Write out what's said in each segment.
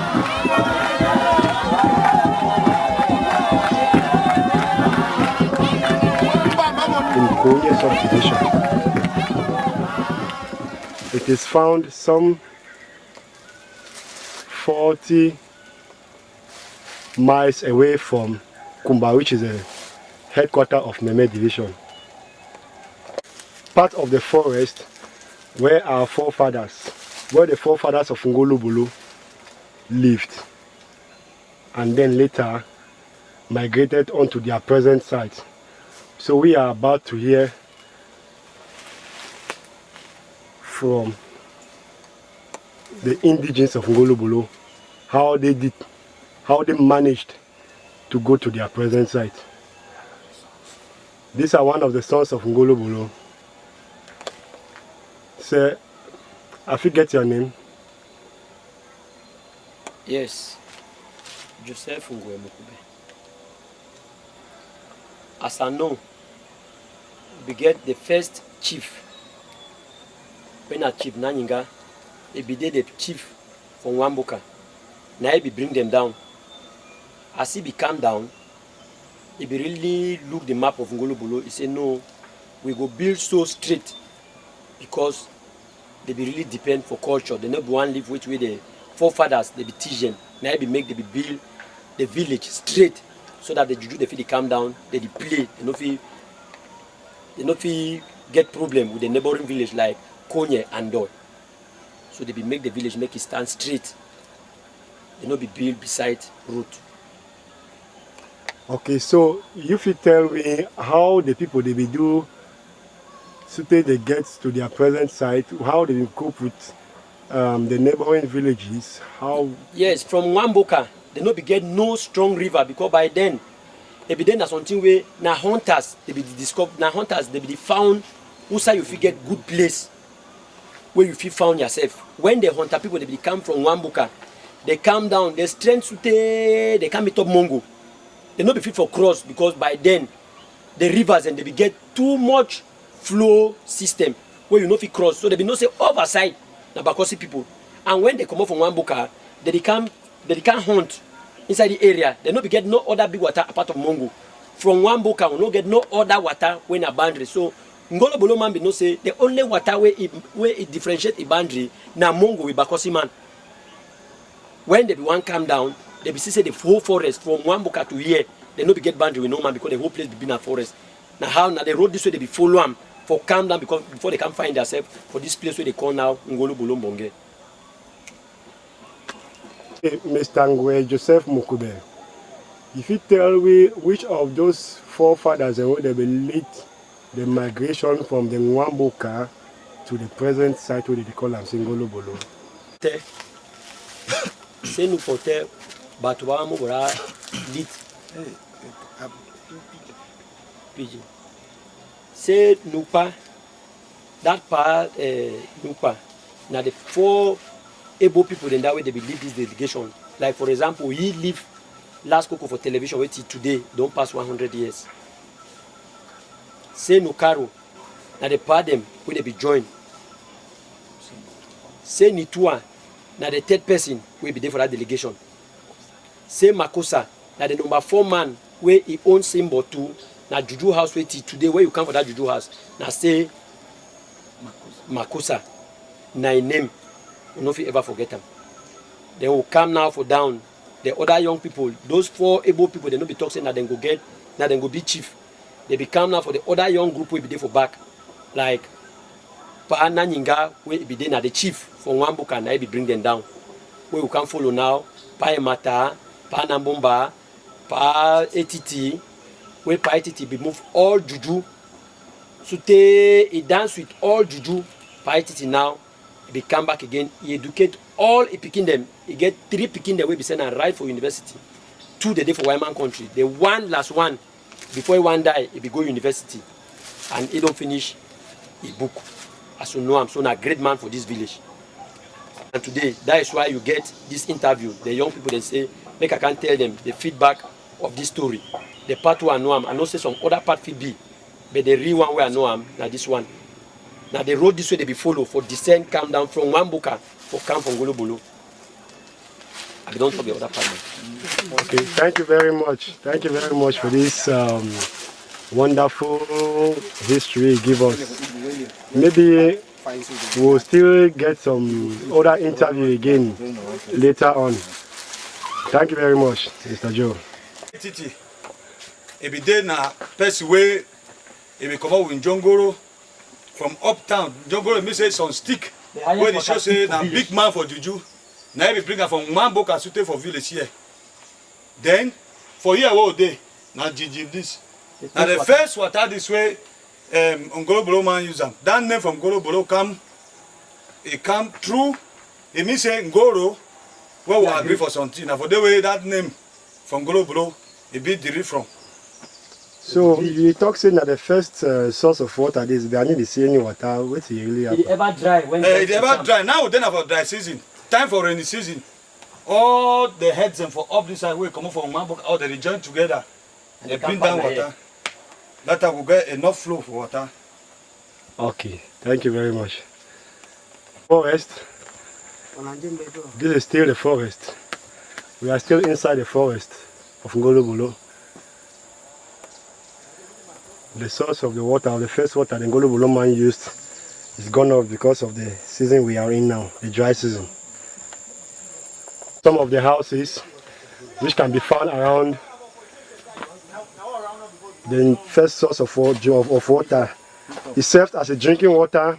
In Konya subdivision. It is found some 40 miles away from Kumba, which is a headquarters of Meme division. Part of the forest where the forefathers of Ngolo Bolo lived, and then later migrated onto their present site. So we are about to hear from the indigenes of Ngolo Bolo how they managed to go to their present site. These are one of the sons of Ngolo Bolo. Sir, I forget your name. Yes, Joseph Ngolo. As I know, we get the first chief. When a chief Naninga, he be the chief from Wamboka. Now he be bring them down. As he be calm down, he be really look the map of Ngolo Bolo. He say no, we go build so straight because they be really depend for culture. They not be one live which way the forefathers they be teach them. Now he be make they be build the village straight so that the juju they feel they calm down, they play, they no feel get problem with the neighboring village like Konye and Doi. So they be make the village make it stand straight. They not be built beside road. Okay, so if you tell me how the people they be do so they get to their present site, how they cope with the neighboring villages, how? Yes, from Wamboka, they not be get no strong river because by then, they be then something where na hunters they be discovered, na hunters they be found who say you feel get good place where you feel found yourself. When the hunter people they be come from Wamboka, they come down, they strength they come meet up Mongo. They not be fit for cross because by then the rivers and they be get too much flow system where you know fit cross. So they be no say overside na Bakosi people. And when they come out from Wamboka, they can't hunt inside the area. They not be get no other big water apart of Mongo. From Wamboka, we no get no other water when a boundary. So Ngolo Bolo man be no say the only water where it differentiate a boundary na Mongo with Bakosi man. When they be one come down, they be see the whole forest from Wamboka to here. They no be get boundary with no man because the whole place be in a forest. Now how now the road this way they be follow them for calm down because before they can find themselves for this place where they call now Ngolo Bolo Mbonge. Mr. Ngwe Joseph Mukube, if you tell me which of those forefathers they will lead the migration from the Wamboka to the present site where they call Ngolo Bolo. C'est nous porter batwa mo bora lit. C'est nous pas that part nous pas. Now the four able people in that way they believe this delegation. Like for example, he live last Coco for television wait today don't pass 100 years. Say no caro. Now the part them where they be joined. Say Nitua. Now the third person will be there for that delegation. Say Makosa. Now the number 4 man where he owns symbol too. Now Juju house wait today where you come for that Juju house. Now say Makosa. Now name. You know if you ever forget them. They will come now for down. The other young people, those 4 able people, they no be talking that then go get, now then go be chief. They become now for the other young group will be there for back. Like Pa Naninga will be there now the chief from Wamboka and I be bring them down. Where we can follow now, Pa Emata, Pa Nambomba, Pa Etiti, where Pa Etiti be move all Juju. So he dance with all Juju, Pa Etiti now. He come back again, he educate all he picking them. He get 3 picking them will be sent and right for university. 2 the day for Wyman country. The last one, before he one die, he be go university. And he don't finish his book. As you know, I'm so a great man for this village. And today, that is why you get this interview. The young people they say, make I can tell them the feedback of this story. The part where I know I know say some other part fit be. But the real one where I know now this one. Now the road this way they be follow for descent, come down from Wamboka for come from Ngolo Bolo. I don't talk the other part. Okay, thank you very much. Thank you very much for this wonderful history you give us. Maybe we'll still get some other interview again later on. Thank you very much, Mr. Joe. Titi, every day na person way, if we come out with Ngolo from uptown, Ngolo me say some stick. Where they show say na big man for juju. Now we bring her from one book and suit for village here. Then for here all day, now Gigi this. Now the first water this way, Ngolo Bolo man use them. That name from Ngolo Bolo come, it come through. It means say Ngolo, where we agree for something. Now for the way that name from Ngolo Bolo, it be derived from. So you talk saying that the first source of water is they need to see any water. What it really happen? It ever dry when It ever dry. Now we don't have a dry season. Time for rainy season. All the heads and for up this side we come up from Mambok, all they join together. And they bring down water. That time we get enough flow for water. Okay, thank you very much. Forest. This is still the forest. We are still inside the forest of Ngolo Bolo. The source of the water, the first water the Ngolo Bolo man used, is gone off because of the season we are in now, the dry season. Some of the houses which can be found around the first source of water, it serves as a drinking water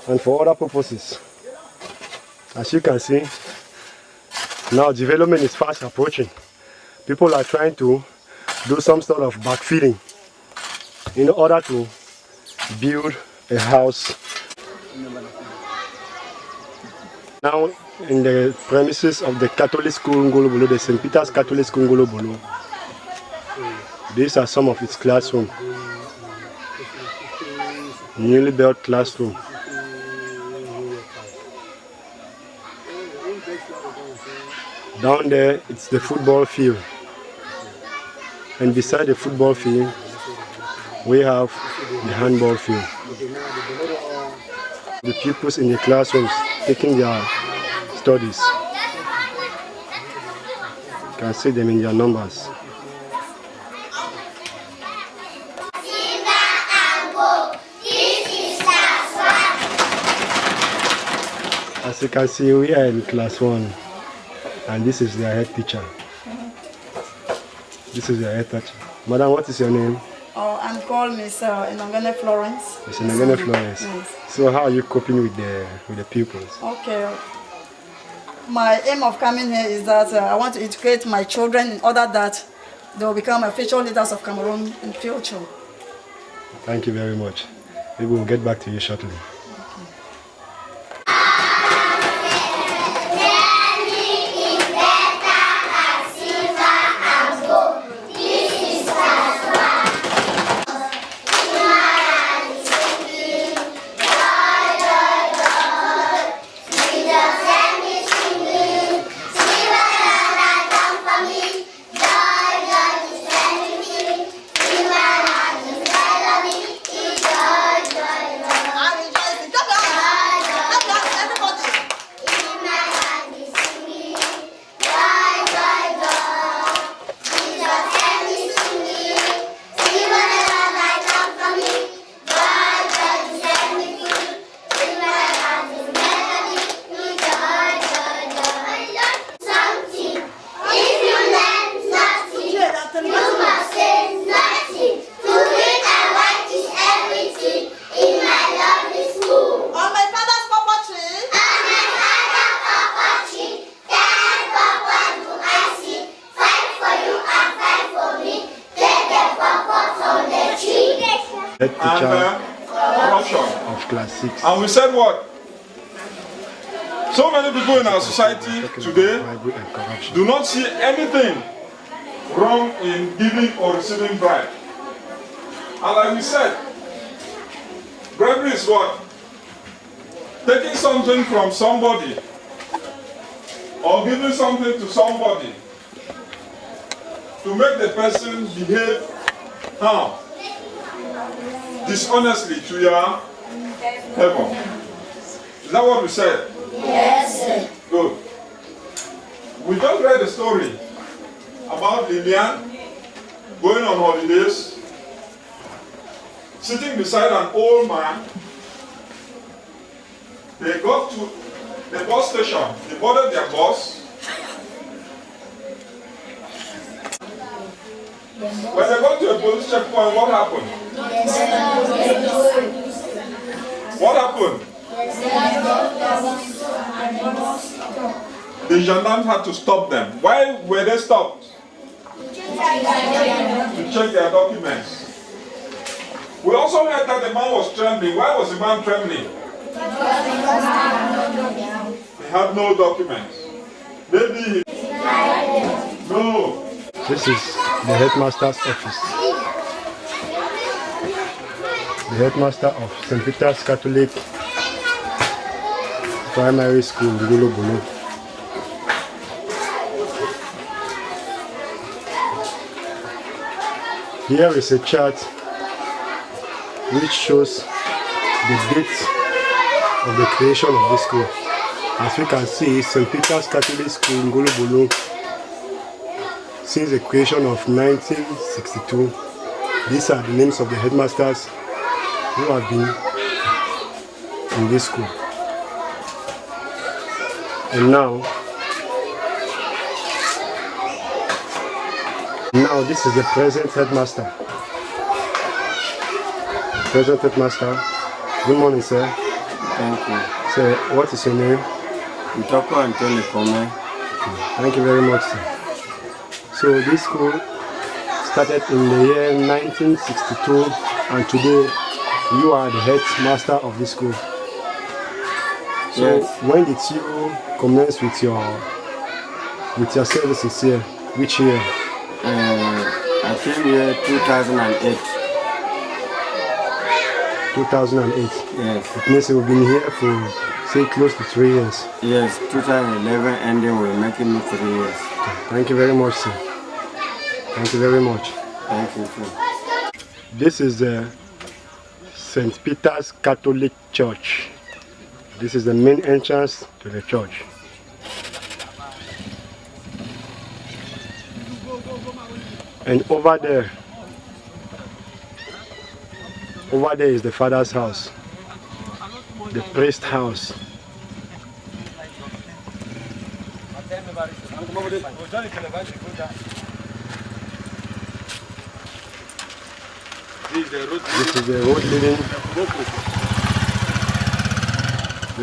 and for other purposes. As you can see, now development is fast approaching. People are trying to do some sort of backfilling in order to build a house. Now in the premises of the Catholic school Ngolo Bolo, the St. Peter's Catholic school Ngolo Bolo. These are some of its classrooms. Newly built classroom. Down there it's the football field. And beside the football field we have the handball field. The pupils in the classrooms taking their studies. You can see them in their numbers. As you can see, we are in class 1 and this is their head teacher. This is their head teacher. Madam, what is your name? Oh, I'm called Miss Inongene Florence. Miss Inongene Florence. Yes. So how are you coping with the pupils? Okay. My aim of coming here is that I want to educate my children in order that they will become future leaders of Cameroon in future. Thank you very much. We will get back to you shortly. Of class 6. And we said what? So many people in our society today do not see anything wrong in giving or receiving bribe. And like we said, bribery is what? Taking something from somebody or giving something to somebody to make the person behave how? Dishonestly to your heaven. Is that what we said? Yes, sir. Good. a story about Lillian going on holidays, sitting beside an old man. They got to the bus station. They boarded their bus. When they got to a police checkpoint, what happened? What happened? The gendarmes had to stop them. Why were they stopped? To check their documents. We also heard that the man was trembling. Why was the man trembling? He had no documents. Maybe he... No. This is the headmaster's office. The headmaster of St. Peter's Catholic Primary School, Ngolo, Bolo. Here is a chart which shows the date of the creation of this school. As we can see, St. Peter's Catholic School, Ngolo, Bolo, since the creation of 1962. These are the names of the headmasters who have been in this school. And now this is the present headmaster. Present headmaster. Good morning, sir. Thank you. Sir, what is your name? Ntoko Antoni Kome. Thank you very much, sir. So this school started in the year 1962, and today you are the headmaster of this school. So yes. When did you commence with your services here? Which year? I came here 2008. 2008. Yes. It means you've been here for say close to 3 years. Yes, 2011 ending we're making it 3 years. Thank you very much, sir. Thank you very much. Thank you, sir. This is the St. Peter's Catholic Church. This is the main entrance to the church. And over there is the father's house, the priest's house. This is the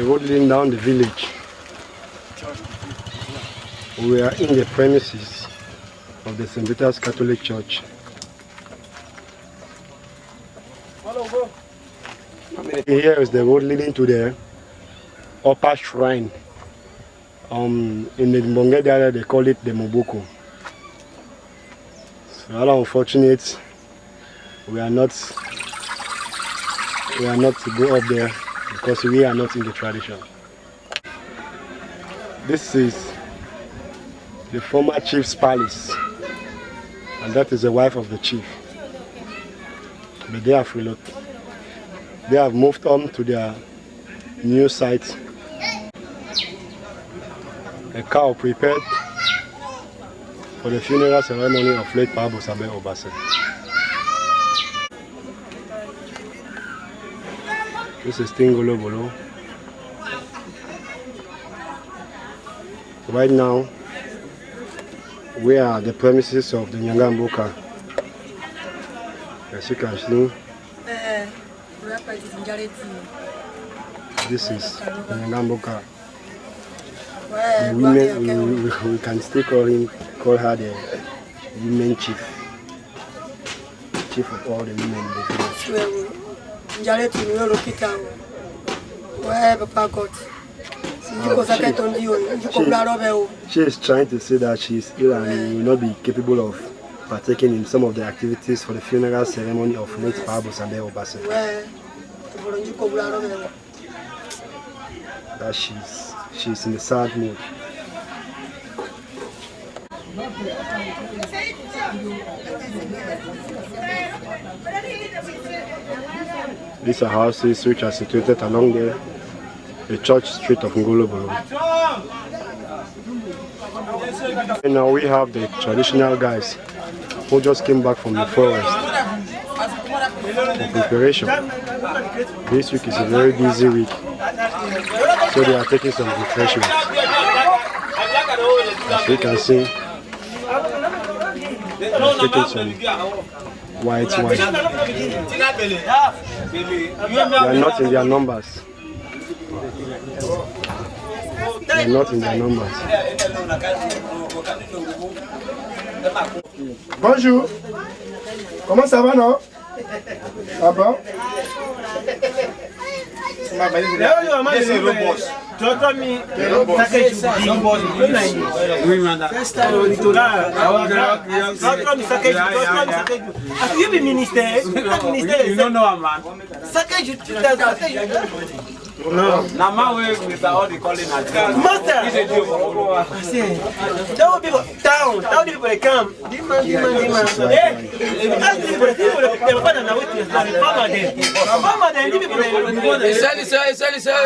road leading down the village. We are in the premises of the St. Peter's Catholic Church. Here is the road leading to the upper shrine. In the Mbonge area they call it the Moboko. So all unfortunate we are not to go up there because we are not in the tradition. This is the former chief's palace, and that is the wife of the chief. But they have moved on to their new site. A cow prepared for the funeral ceremony of late Pabo Sabe Obase. This is Ngolo Bolo. Right now, we are at the premises of the Nyangamboka. As you can see, this is the Nyangamboka. The women, we can still call her the women chief of all the women in the village. She is trying to say that she is ill and will not be capable of partaking in some of the activities for the funeral ceremony of late Pabo Sabe Obase. That she's in the sad mood. These are houses which are situated along the church street of Ngolo Bolo. And now we have the traditional guys who just came back from the forest for preparation. This week is a very busy week, so they are taking some refreshments. As you can see, they are taking some white wine. They are not in their numbers. They are not in their numbers. Bonjour. Comment ça va, non? Ah bon? No. Now my way with all the calling at Master. That would be down. That would be people come. Demand. Hey, ask people they were going to wait till farmer then. Farmer then people sell.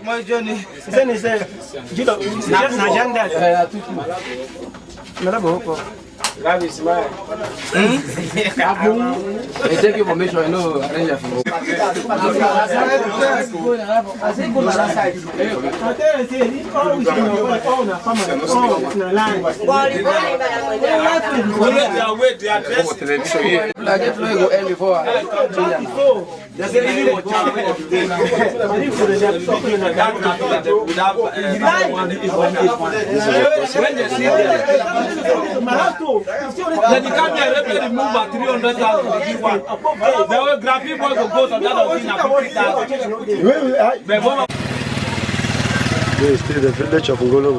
My journey. Sell. You know, na janda. Nada bom. Love is smile. They take information, you know, arrange for you. Then you can't replay the move at 300,000. They will grab people to go to that This is still the village of Ngolo.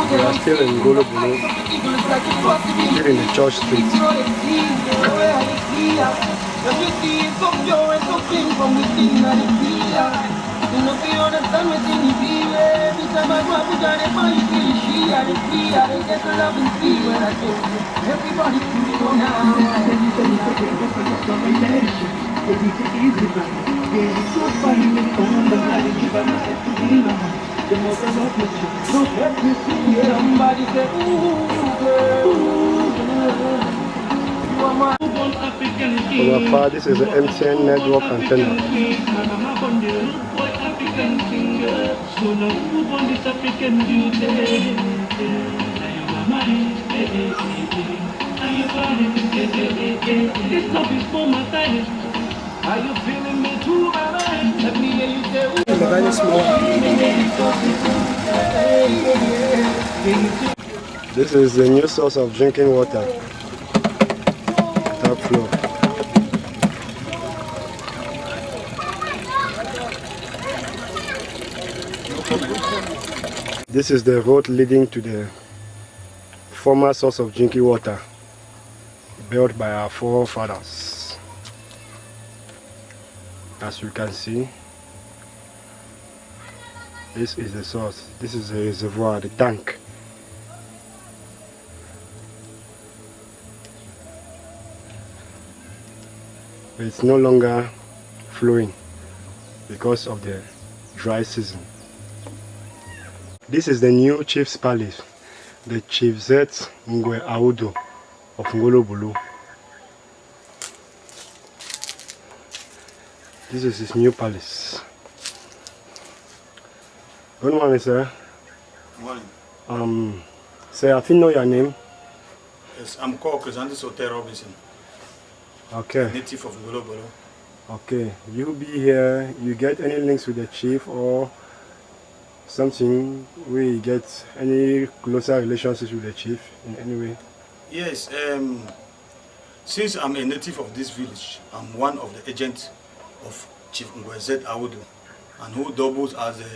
We are still in Bolo, still in the church street. From afar, this is the MTN network antenna. This is the new source of drinking water. Top floor. This is the road leading to the former source of drinking water built by our forefathers. As you can see, this is the source. This is the reservoir, the tank. It's no longer flowing because of the dry season. This is the new chief's palace, the Chief Z Ngolo of Ngolo Bolo. This is his new palace. Good morning, sir. Morning. Sir, I think know your name. Yes, I'm called Chrysanthemum Soter Robinson. Okay. Native of Ngolo Bolo. Okay. You be here. You get any links with the chief or something? We get any closer relationships with the chief in any way? Yes. Since I'm a native of this village, I'm one of the agents of Chief Ngolo, and who doubles as the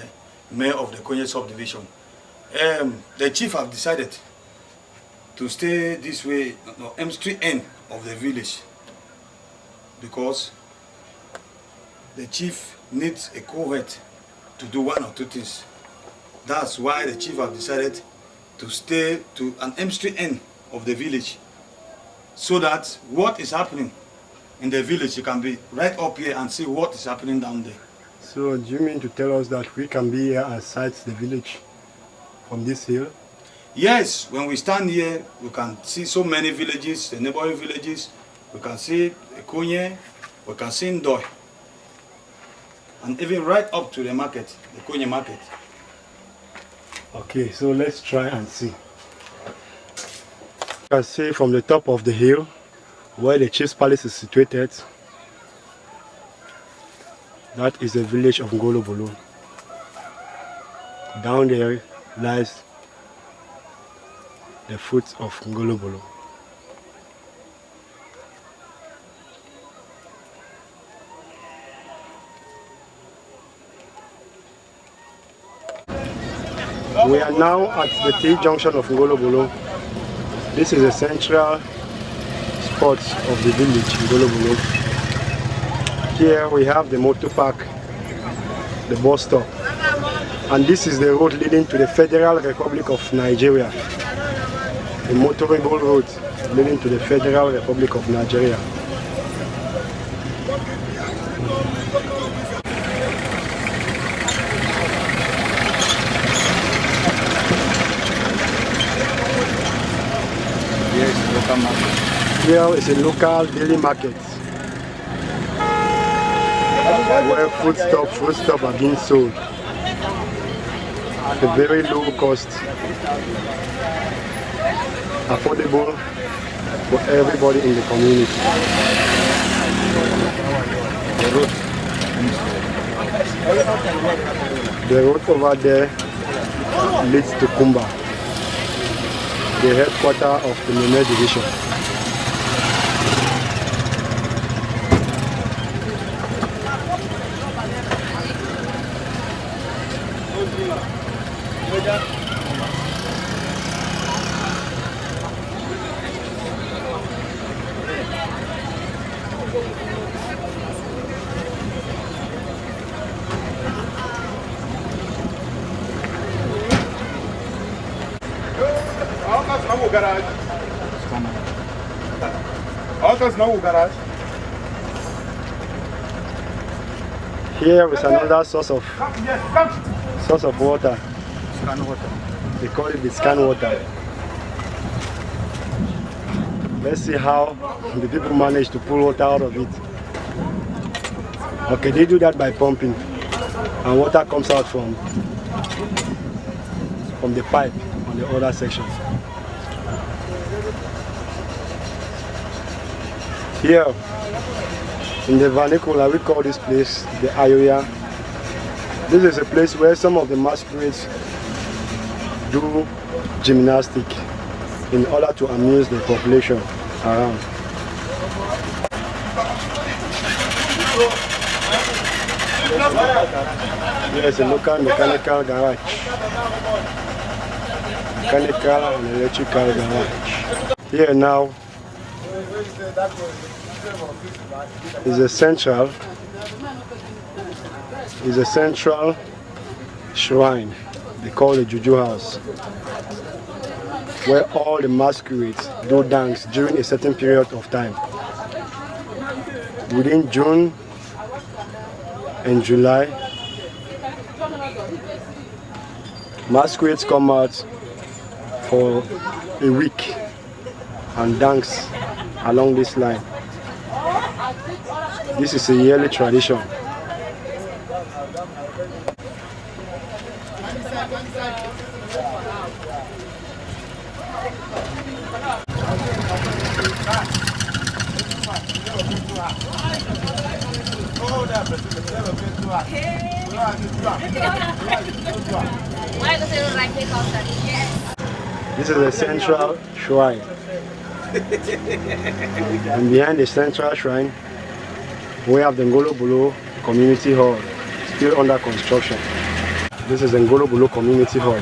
mayor of the Konye subdivision. The chief have decided to stay this way, no, M Street end of the village, because the chief needs a covert to do one or two things. That's why the chief have decided to stay to an M Street end of the village, so that what is happening in the village, you can be right up here and see what is happening down there. So do you mean to tell us that we can be here and sight the village from this hill? Yes, when we stand here, we can see so many villages, the neighboring villages. We can see Ekonye, we can see Ndoi, and even right up to the market, the Ekonye market. Okay, so let's try and see. You can see from the top of the hill where the chief's palace is situated. That is the village of Ngolo Bolo. Down there lies the foot of Ngolo Bolo. We are now at the T-junction of Ngolo Bolo. This is the central spot of the village, Ngolo Bolo. Here we have the motor park, the bus stop, and this is the road leading to the Federal Republic of Nigeria, the motorable road leading to the Federal Republic of Nigeria. Here is a local daily market where foodstuffs are being sold at a very low cost, affordable for everybody in the community. The road over there leads to Kumba, the headquarters of the Mene division. Here is another source of water. They call it the scan water. Let's see how the people manage to pull water out of it. Okay, they do that by pumping, and water comes out from the pipe on the other section. Here, in the vernacular, we call this place the Ayoya. This is a place where some of the masquerades do gymnastics in order to amuse the population around. Here is a local mechanical garage. Mechanical and electrical garage. Here now is a central shrine they call the Juju house, where all the masquerades do dance during a certain period of time. Within June and July, masquerades come out for a week and dance along this line. This is a yearly tradition. This is a central shrine. And behind the central shrine, we have the Ngolo Bolo Community Hall, still under construction. This is the Ngolo Bolo Community Hall,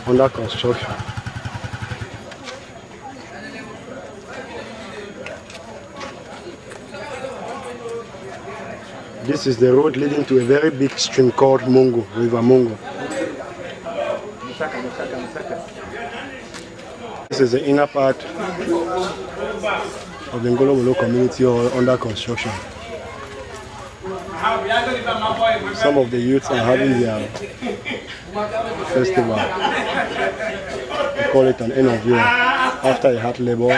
under construction. This is the road leading to a very big stream called Mongo, River Mongo. This is the inner part of the Ngolo Bolo community all under construction. Some of the youths are having their festival. We call it an end of year. After a hard labor,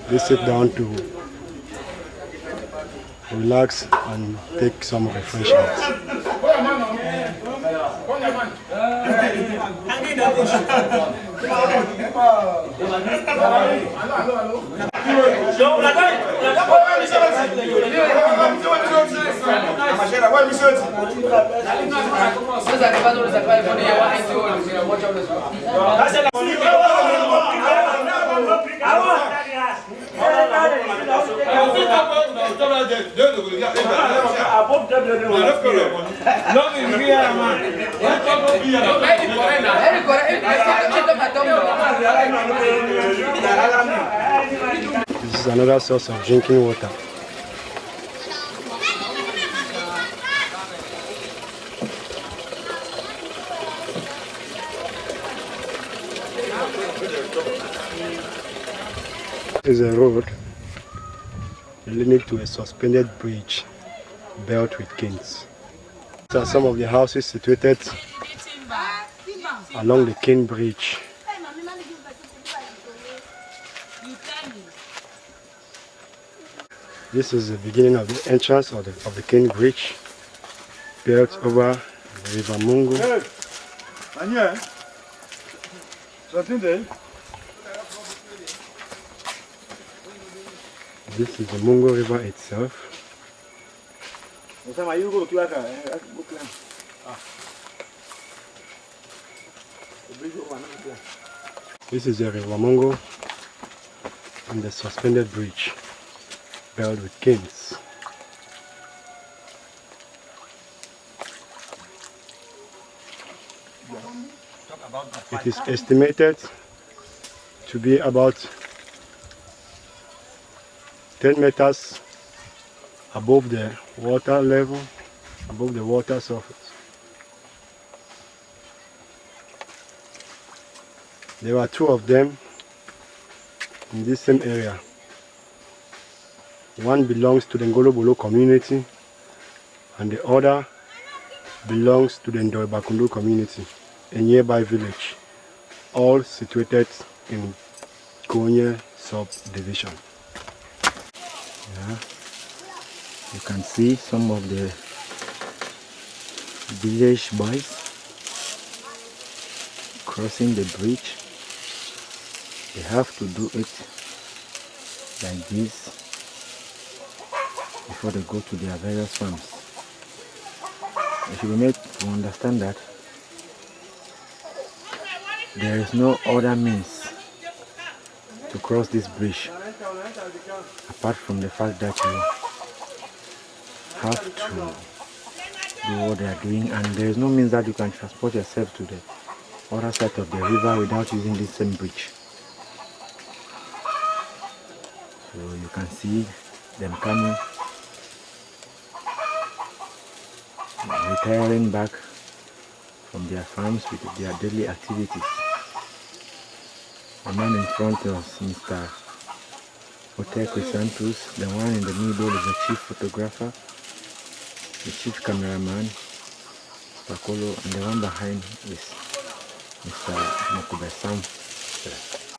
they sit down to relax and take some refreshments. This is another source of drinking water. This is a road leading to a suspended bridge built with canes. These are some of the houses situated along the cane bridge. This is the beginning of the entrance of the cane bridge built over the River Mongo. This is the Mongo River itself. This is the River Mongo and the suspended bridge built with canes. It is estimated to be about 10 meters above the water level, above the water surface. There were two of them in this same area. One belongs to the Ngolo Bolo community and the other belongs to the Ndoebakundu community, a nearby village, all situated in Konye subdivision. Yeah. You can see some of the village boys crossing the bridge. They have to do it like this before they go to their various farms. They should be made to understand that there is no other means to cross this bridge apart from the fact that you have to do what they are doing, and there is no means that you can transport yourself to the other side of the river without using this same bridge. So you can see them coming, retiring back from their farms with their daily activities. The man in front is Mr. Otekwe Santos. The one in the middle is the chief photographer, the chief cameraman, Mr. Ngolo, and the one behind is Mr. Mukube Sam.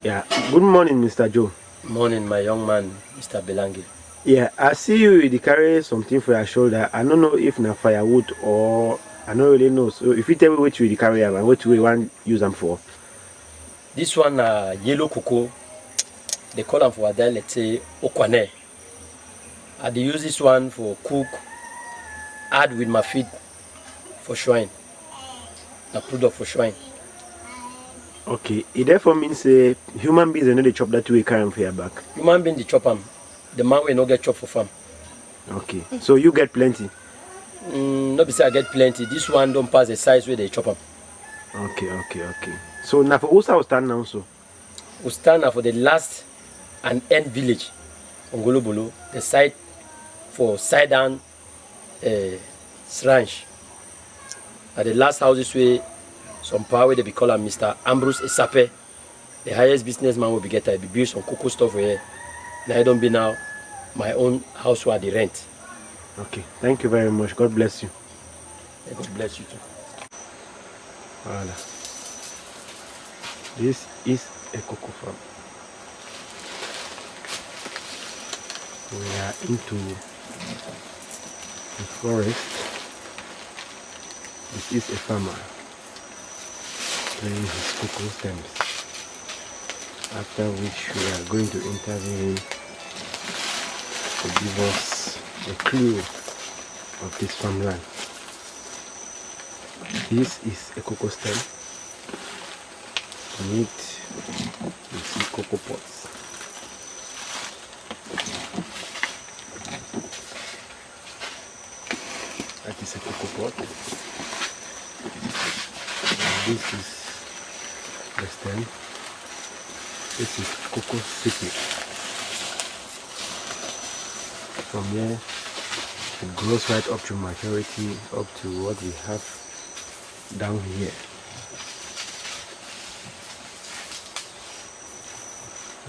Yeah, good morning, Mr. Joe. Morning, my young man, Mr. Belangi. Yeah, I see you carry something for your shoulder. I don't know if na firewood or I don't really know. So if you tell me what you carry and what you want to use them for. This one, yellow cocoa, they call them for a dialect, let's say, okwane. I use this one for cook, add with my feed for shrine. I put up for shrine. Okay, it therefore means human beings are not the chop that we carry for your back. Human being the chop them. The man will not get chop for farm. Okay, so you get plenty? Not because I get plenty. This one don't pass the size where they chop them. Okay. So now for us, I'll stand now. So we stand now for the last and end village, Ngolo Bolo. The side for side down Sranch. At the last house this way, some power where they be call him Mr. Ambrose Esape, the highest businessman will be get I be build some cocoa stuff here. Now I don't be now my own house where they rent. Okay, thank you very much. God bless you. And God bless you too. Voilà. This is a cocoa farm. We are into the forest. This is a farmer playing his cocoa stems. After which we are going to interview him to give us a clue of this farmland. This is a cocoa stem. On it you see cocoa pods. That is a cocoa pod. And this is the stem. This is cocoa city. From here it grows right up to maturity, up to what we have down here.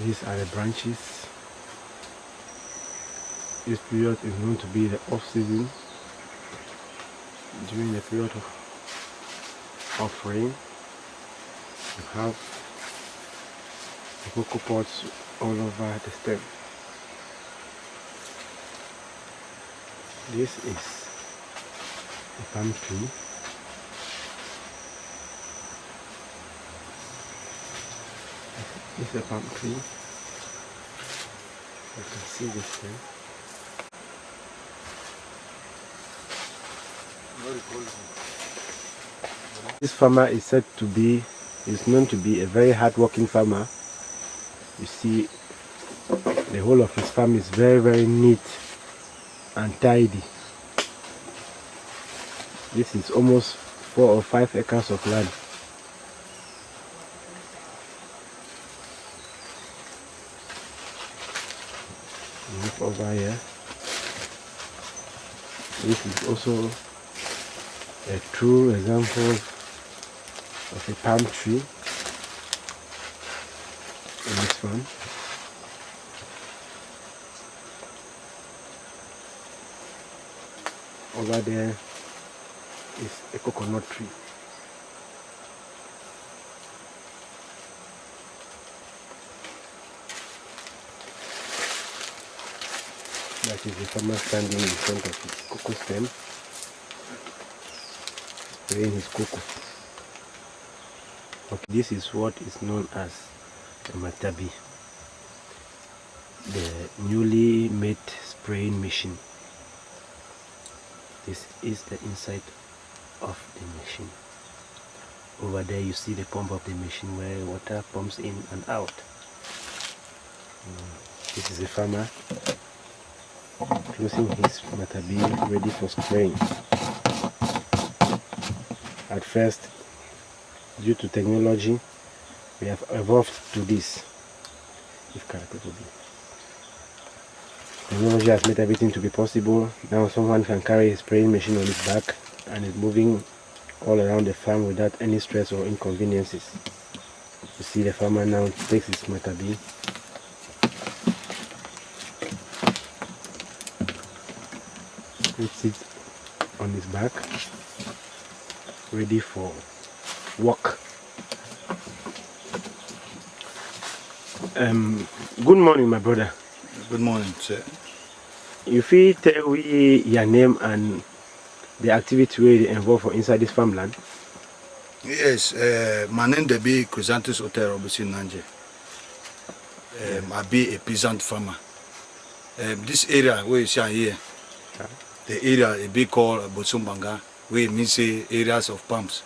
These are the branches. This period is known to be the off-season. During the period of rain, you have the cocoa pods all over the stem. This is a palm tree. This is a palm tree. You can see this thing. This farmer is said to be, is known to be a very hard-working farmer. You see, the whole of his farm is very, very neat and tidy. This is almost 4 or 5 acres of land. Move over here. This is also a true example of a palm tree in this one. Over there is a coconut tree. That is the farmer standing in front of his cocoa stem, spraying his cocoa. Okay, this is what is known as a matabi, the newly made spraying machine. This is the inside of the machine. Over there you see the pump of the machine where water pumps in and out. This is a farmer closing his matabi ready for spraying. At first, due to technology, we have evolved to this. Technology has made everything to be possible. Now someone can carry a spraying machine on his back and is moving all around the farm without any stress or inconveniences. You see the farmer now takes his matabi, puts it on his back, ready for work. Good morning, my brother. Good morning, sir. If you tell me your name and the activity where you involved for inside this farmland? Yes, my name is be Chrysanthus Otero Nanje. I be a peasant farmer. This area where you see here, the area is be called Bosumbanga, where it means areas of palms.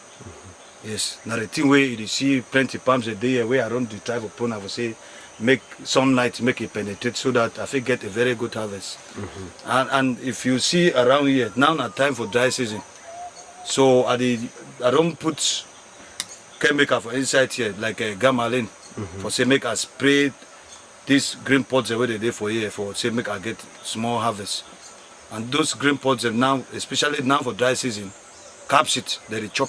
Yes, now the thing where you see plenty palms a day where around the tribe of Pona, I would say, make sunlight, make it penetrate so that I think get a very good harvest. And if you see around here, now not time for dry season. So I don't put chemical for inside here, like a gamalin, for say make I spray these green pots away the day for here, for say make I get small harvest. And those green pods are now, especially now for dry season, capsicum that they chop.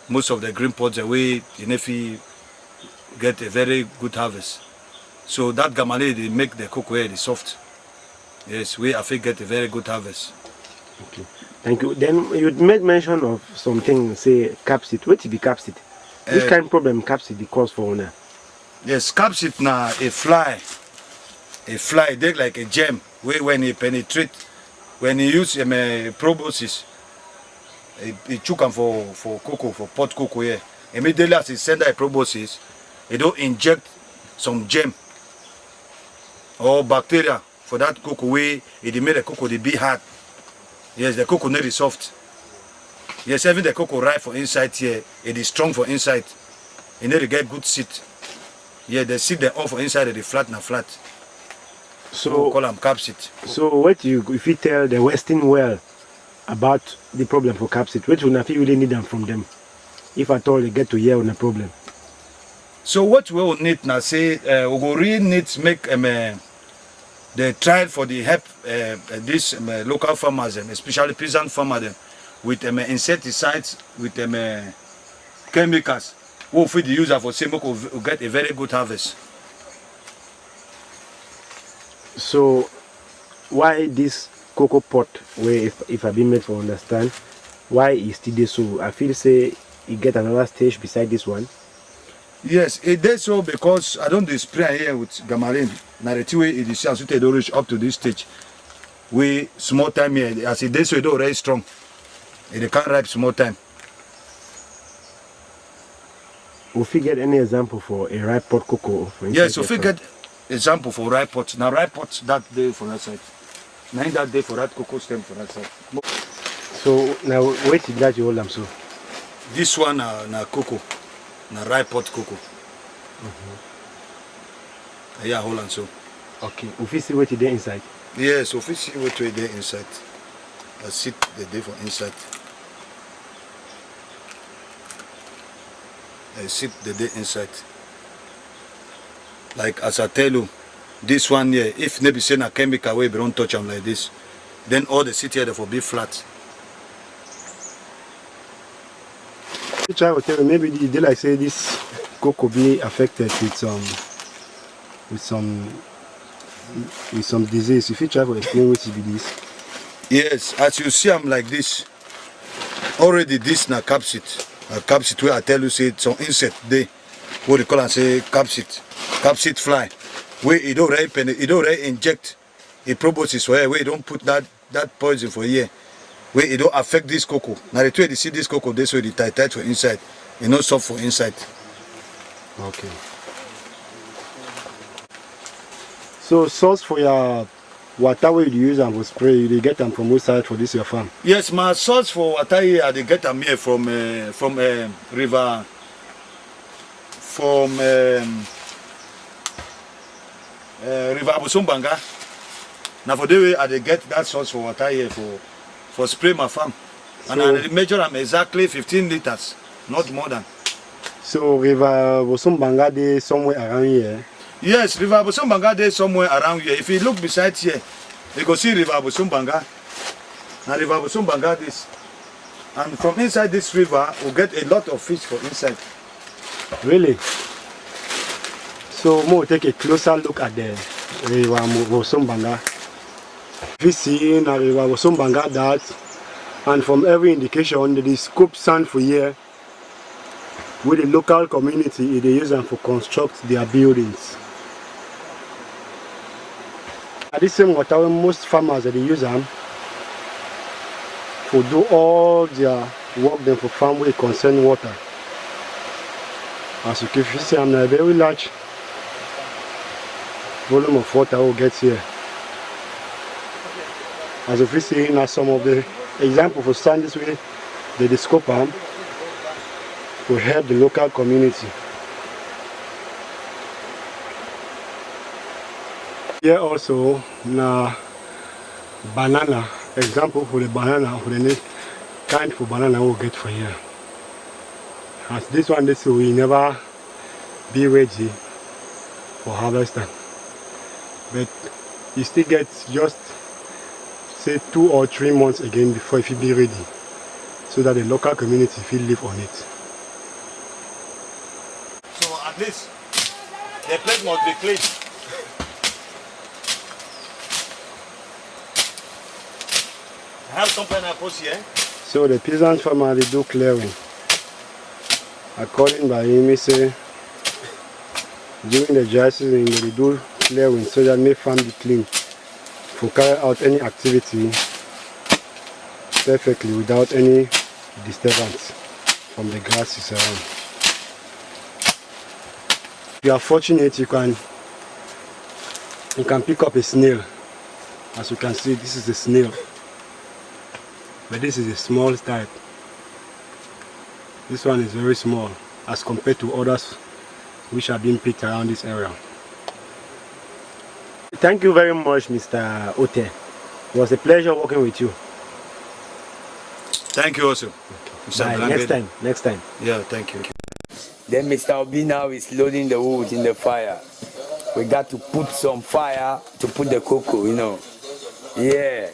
Most of the green pods away in if you get a very good harvest. So that gamale they make the cocoa very soft. Yes, we have get a very good harvest. Okay. Thank you. Then you made mention of something, say capsid. What is the capsid? Which kind of problem capsid cause for owner? Yes, capsid na a fly. A fly, they like a gem. When he penetrate, when he use proboscis, he chook them for cocoa, for pot cocoa here. Immediately as he send a proboscis, he don't inject some gem or bacteria for that cocoa way. It made the cocoa the be hard. Yes, the cocoa not is soft. Yes, even the cocoa ripe for inside here, it is strong for inside. You need to get good seed. Yeah, the seed they all for inside they flat na flat. So we call them capsid. So what if you tell the Western world about the problem for capsid, what would you really need them from them? If at all they get to hear on a problem. So what we will need now say we will really need to make the trial for the help these local farmers, especially peasant farmers, with insecticides, with chemicals. We will feed the user for say we will get a very good harvest. So why this cocoa pot, where if I been made for understand, why is still so? I feel say you get another stage beside this one. Yes, it is so because I don't spray here with gamarine. Narrative it is as it reach up to this stage. We small time here as it is so it already strong. It can't ripe small time. If you get any example for a ripe pot cocoa, for yes, if you get example for ripe pot. Now ripe pot that day for that side. Now that day for that cocoa stem for that side. So now wait till that you hold them so. This one na cocoa. Na ripe pot cocoa. Yeah, hold on so. Okay. If you see what is there inside. Yes, if you see what is there inside. I sit the day for inside. I sit the day inside. Like as I tell you, this one here, if maybe say a chemical way, we don't touch them like this, then all the city here will be flat. You try to tell me, maybe they like say this cocoa be affected with some disease. If you try to explain what it be this. Yes, as you see, I'm like this. Already this na capsid. A capsid where I tell you say some insect they what they call and say capsid fly. Where it already inject a proboscis for here, where you don't put that poison for here. Where it don't affect this cocoa. Now the way they see this cocoa, this way they tight for inside. You know soft for inside. Okay. So source for your water where you use and for spray, you get them from which side for this your farm? Yes, my source for water here, they get them here from river, from river Abusumbanga. Now for the way they get that source for water here for spray my farm. And so, I measure them exactly 15 liters, not more than. So river Abusumbanga they somewhere around here? Yes, river Abusumbanga they somewhere around here. If you look beside here, you can see river Abusumbanga. Now river Abusumbanga this. And from inside this river, we get a lot of fish for inside. Really? So we'll take a closer look at the river Abusumbanga. We see in the river Abusumbanga that, and from every indication, the scoop sand for here, with the local community, they use them for construct their buildings. At this same water, most farmers they use them to do all their work them for farm with concern water. As you can see, I'm a very large volume of water will get here. As you can see, now some of the example for stand this way, they scope them to help the local community. Here also, na banana, example for the banana, for the kind for banana we'll get for here. As this one, this will never be ready for harvesting. But you still get just say 2 or 3 months again before it will be ready, so that the local community will live on it. So at least the place must be clean. I have some pineapples here. So the peasant farmer, they do clearing. According by him, he say during the dry season they do clearing so that may farm be clean to carry out any activity perfectly without any disturbance from the grasses around. If you are fortunate, you can pick up a snail. As you can see, this is a snail, but this is a small type. This one is very small as compared to others which are being picked around this area. Thank you very much, Mr. Ote. It was a pleasure working with you. Thank you also. Okay. Bye. Next time. Yeah, thank you. Then Mr. Obi now is loading the wood in the fire. We got to put some fire to put the cocoa, you know. Yeah.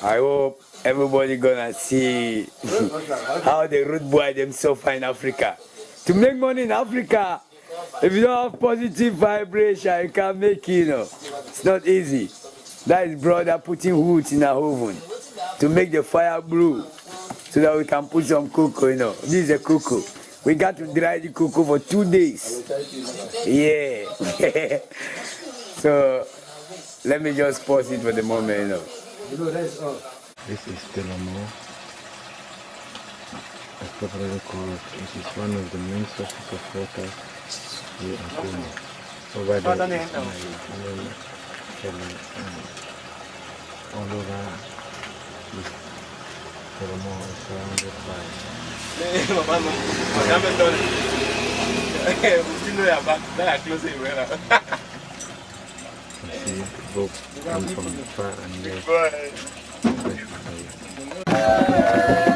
I hope everybody gonna see how the root boy them suffer in Africa. To make money in Africa, if you don't have positive vibration, you can't make it, you know. It's not easy. That is brother putting wood in a oven to make the fire brew so that we can put some cocoa, you know. This is a cocoa. We got to dry the cocoa for 2 days. Yeah. So let me just pause it for the moment, you know. This is Telamo, as popularly called. This is one of the main sources of water here in Ngolo. Over there is my Kelly, all over this Telamo is surrounded by. You see, both come from far and near. Fresh fire.